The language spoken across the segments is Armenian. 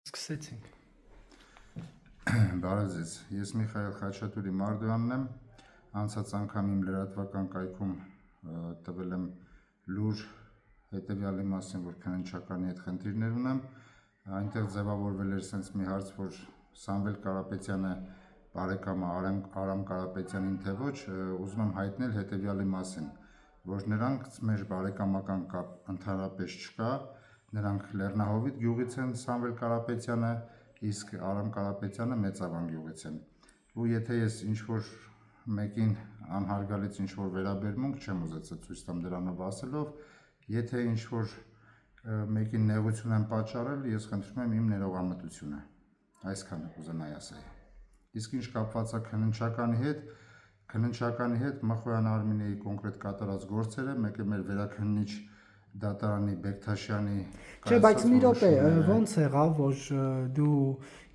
Սկսեցինք։ Բարև ձեզ, ես Միխայել Խաչատուրի Մարդոյանն եմ, անցած անգամ իմ լրատվական կայքում տվել եմ լուր հետևյալի մասին, որ քննչականի հետ խնդիրներ ունեմ, այնտեղ ձևավորվել էր սենց մի հարց, որ Սամվել Կարապետյանը բարեկամը Արամ Կարապետյանին թե ոչ, ուզում եմ հայտնել հետևյալի մասին, որ նրանք մեր բարեկամական կապ ընդհանրապես չկա, նրանք Լեռնահովիտ գյուղից են Սամվել Կարապետյանը, իսկ Արամ Կարապետյանը Մեծավան գյուղից են։ Ու եթե ես ինչ-որ մեկին անհարգալից ինչ-որ վերաբերմունք չեմ ուզեցել ցույց տամ դրանով ասելով, եթե ինչ-որ մեկին նեղություն եմ պատճառել, ես խնդրում եմ իմ ներողամտությունը։ Այսքանը կուզենայի ասել։ Իսկ ինչ կապված է քննչականի հետ Մխոյան Արմինեի կոնկրետ կատարած գործերը, մեկը մեր վերաքննիչ դատարանի Բեկթաշյանի Չէ, բայց մի րոպե, ոնց եղավ, որ դու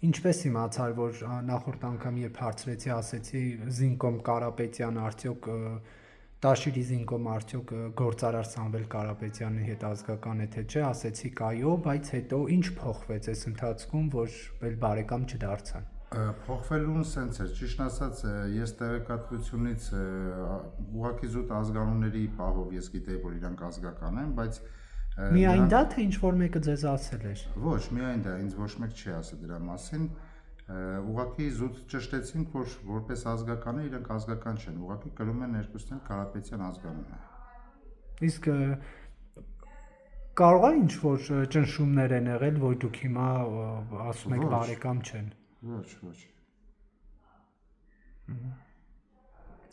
ինչպես իմացար, որ նախորդ անգամ երբ հարցրեցի, ասեցի Զինկոմ Կարապետյան արդյոք Տաշիրի Զինկոմ արդյոք գործարար Սամվել Կարապետյանի հետ ազգական է թե չէ, ասեցի կայո, բայց հետո ինչ փոխվեց այս ընթացքում, որ վել բարեկամ չդարձան։ Փոխվելուն սենց էր, ճիշտ ասած, ես տեղեկատվությունից ուղղակի զուտ ազգանունների պահով ես գիտեի, որ իրանք ազգական են, բայց միայն դա թե ինչ որ մեկը ձեզ ասել էր։ Ոչ, միայն դա, ինձ ոչ մեկ չի ասել դրա մասին, ուղղակի զուտ ճշտեցինք, որ որպես ազգական է, իրանք ազգական չեն, ուղղակի կրում են երկուսն էլ Կարապետյան ազգանունը։ Իսկ կարող է ինչ որ ճնշումներ են եղել, որ դուք հիմա ասում եք բարեկամ չեն։ Ոչ։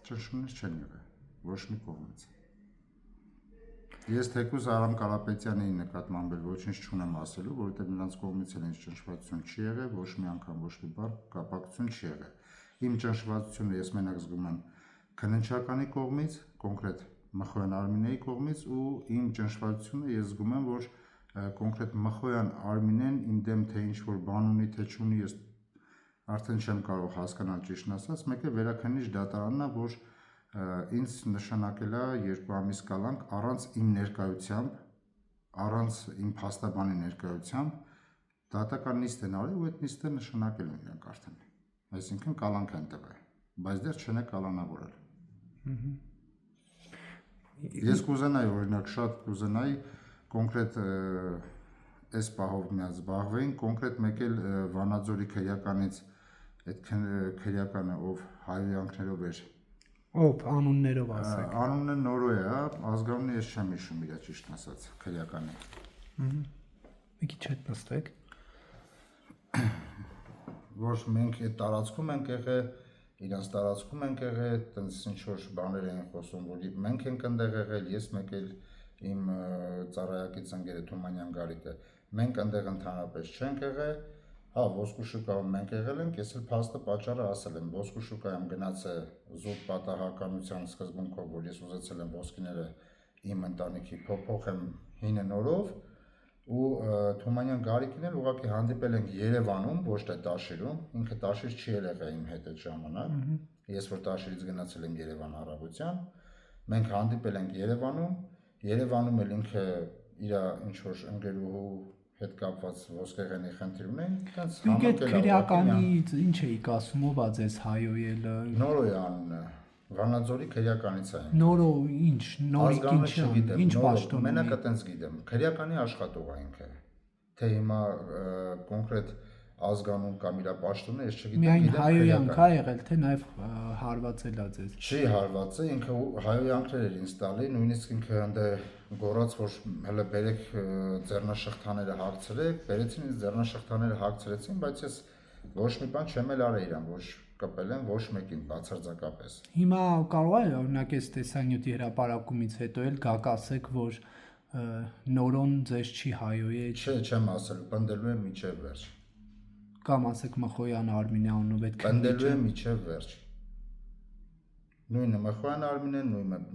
Ճնշումներ չեն եղել, ոչ մի կողմից։ Ես թեկուզ Արամ Կարապետյանի նկատմամբ ոչինչ չունեմ ասելու, որովհետև նրանց կողմից էլ ինձ ճնշվածություն չի եղել, ոչ մի անգամ ոչ մի բան կապակցություն չի եղել։ Իմ ճնշվածությունը ես մենակ զգում եմ քննչականի կողմից, կոնկրետ Մխոյան Արմինեի կողմից ու իմ ճնշվածությունը ես զգում եմ, որ կոնկրետ Մխոյան Արմինեն իմ դեմ թե ինչ որ բան ունի, թե չունի, ես արդեն չեմ կարող հասկանալ ճիշտն ասած, մեկը վերաքննիչ դատարանն է, որ ինձ նշանակել է 2 ամիս կալանք առանց իմ ներկայությամբ, առանց իմ փաստաբանի ներկայությամբ դատական նիստ են արել ու այդ նիստը նշանակել են իրանք արդեն։ Այսինքն կալանք են տվել, բայց դեռ չեն կալանավորել։ Ես կուզենայի, օրինակ, շատ կուզենայի կոնկրետ այս պահով միած զբաղվեին, կոնկրետ մեկ էլ Վանաձորի քրեականից այդ քրեականը, ով հայոյանքներով էր, ով անուններով ասեք։ Անունը Նորոյ է, ազգանունը ես չեմ հիշում իր ճիշտն ասած, քրեականի։ Մի քիչ հետ նստեք։ Որ մենք այդ տարածքում ենք եղել, իրանց տարածքում ենք եղել, այտենց ինչ որ բաներ են խոսում, որ մենք ենք այնտեղ եղել, ես մեկ էլ իմ ծառայակից ընկերը Թումանյան Գարիտը, մենք այնտեղ ընդհանրապես չենք եղել, հա, ոսկու շուկայում մենք եղել ենք, ես էլ փաստը պատճառը ասել եմ, ոսկու շուկայում գնացել զուտ պատահականության սկզբունքով, որ ես ուզեցել եմ ոսկիները իմ ընտանիքի փոխեմ հինը նորով, ու Թումանյան Գարիկին էլ ուղղակի հանդիպել ենք Երևանում, ոչ թե Տաշիրում, ինքը Տաշիր չի եղել իմ հետ այդ ժամանակ, ես որ Տաշիրից գնացել եմ Երևան առավոտյան, մենք հանդիպել ենք Երևանում էլ ինքը իր ինչ որ ընկերուհու հետ կապված ոսկեղենի խնդիր ունեն, այդպես համակել է։ Քրեականից ինչ էիք ասում, ով ա ձեզ հայոյելը։ Նորոյ անունը, Վանաձորի քրեականից է։ Նորո ինչ, նորիկ ինչ պաշտոն։ Մենակ այտենց գիտեմ, քրեականի աշխատող է ինքը։ Թե հիմա կոնկրետ ազգանուն կամ իր պաշտոնը ես չգիտեմ։ Միայն հայոյանք է եղել, թե նաև հարվածել է ձեզ։ Չի հարվածել, ինքը հայոյանքներ էր ինձ տալի, նույնիսկ ինքը ընդ գոռաց, որ հələ բերեք ձեռնաշղթաները հագցրեք, բերեցին ինձ ձեռնաշղթաները հագցրեցին, բայց ես ոչ մի բան չեմ էլ արել իրան, ոչ կպել եմ ոչ մեկին բացարձակապես։ Հիմա կարող է օրինակ այս տեսանյութի հրապարակումից հետո էլ գաք ասեք, որ Նորոն ձեզ չի հայոյել։ Չէ, չեմ ասել, պնդելու եմ միջև վերջ։ Կամ ասեք Մխոյան Արմինե անունով այդ պնդելու եմ միջև վերջ։ Նույնը Մխոյան Արմինեն,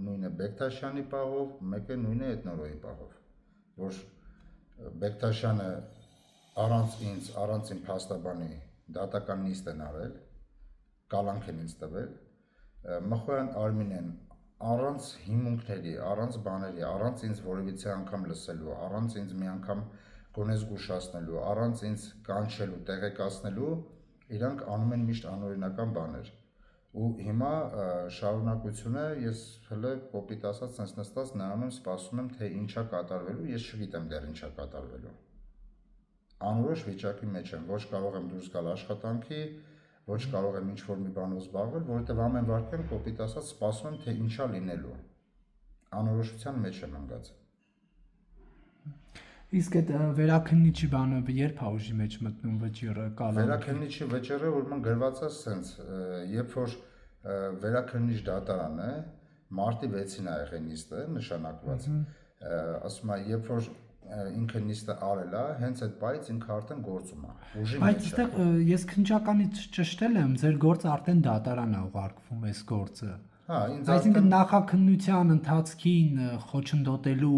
նույնը Բեկթաշյանի պահով, մեկը նույնը այդ Նորոյի պահով, որ Բեկթաշյանը առանց ինձ, առանց իմ փաստաբանի դատական նիստ են արել, կալանք են ինձ տվել, Մխոյան Արմինեն առանց հիմունքների, առանց բաների, առանց ինձ որևիցե անգամ լսելու, առանց ինձ մի անգամ գոնե զգուշացնելու, առանց ինձ կանչելու, տեղեկացնելու, իրանք անում են միշտ անօրինական բաներ։ Ու հիմա շարունակությունը ես հələ կոպիտ ասած sense նստած նայում եմ, սպասում եմ, թե ինչա կատարվելու, ես չգիտեմ դեռ ինչա կատարվելու։ Անորոշ վիճակի մեջ եմ, ոչ կարող եմ դուրս գալ աշխատանքի, ոչ կարող եմ ինչ-որ մի բանով զբաղվել, որովհետև ամեն վարքյան կոպիտ ասած սպասում եմ, թե ինչա լինելու։ Անորոշության մեջ եմ ընկած։ Իսկ այդ վերաքննիչի բանը երբ է ուժի մեջ մտնում վճիռը կալանքի։ Վերաքննիչի վճիռը ուրեմն գրված է սենց, երբ որ վերաքննիչ դատարան է, մարտի 6-ին է եղել նիստը նշանակված, ասում է, երբ որ ինքը նիստը արել է, հենց այդ պայից ինքը արդեն գործում է, ուժի Բայց մեջ է։ այստեղ ես քննչականից ճշտել եմ, ձեր գործը արդեն դատարան է ուղարկվում այս գործը։ Հա, ինձ Այսինքն նախաքննության ընթացքին խոչընդոտելու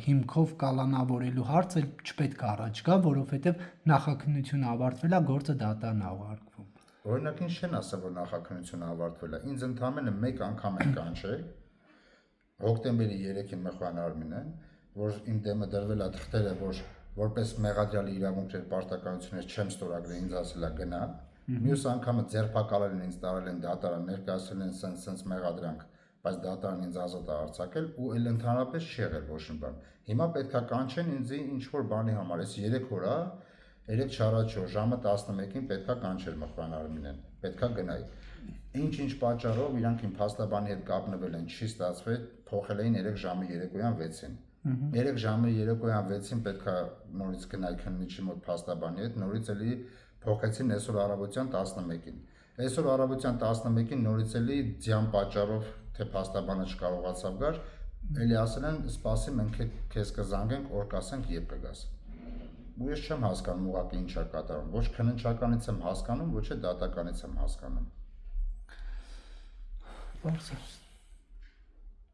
հիմքով կալանավորելու հարցը չպետք է առաջ գա, որովհետև նախաքննությունը ավարտվել է, գործը դատարան է ուղարկվում։ Օրինակ ինչ չեն ասա, որ նախաքննությունը ավարտվել է, ինձ ընդամենը մեկ անգամ են կանչել, հոկտեմբերի 3-ին Մխոյան Արմինեն, որ իմ դեմը դրվել է թղթերը, որ որպես մեղադրյալի իրավունքներ պարտականություններ չեմ ստորագրել, ինձ ասել է գնա։ Մյուս անգամը ձերբակալել են ինձ տարել են դատարան, ներկայացրել են սենց մեղադրանք, բայց դատարան ինձ ազատ է արձակել ու էլ ընդհանրապես չի եղել ոչ մի բան։ Հիմա պետքա կանչեն ինձ ինչ-որ բանի համար, ես 3 օր է, 3-4 ժամը 11-ին պետքա կանչել Մխոյան Արմինեն, պետքա գնայի։ Ինչ-ինչ պատճառով իրանք իմ փաստաբանի հետ կապնվել են, չի ստացվել, փոխել էին 3 ժամը երեկոյան 6-ին։ 3 ժամը երեկոյան 6-ին պետքա նորից գնայի քննիչի մոտ փաստաբանի հետ, նորից էլի փոխեցին այսօր առավոտյան 11-ին։ Այսօր առավոտյան 11-ին նորից էլի ձյան պատճառով թե փաստաբանը չկարողացավ գար, էլի ասել են սպասի մենք քեզ կզանգենք, օր կասենք երբ կգաս։ Ու ես չեմ հասկանում ուղղակի ինչա կատարվում, ոչ քննչականից եմ հասկանում, ոչ էլ դատականից եմ հասկանում։ Բարձր։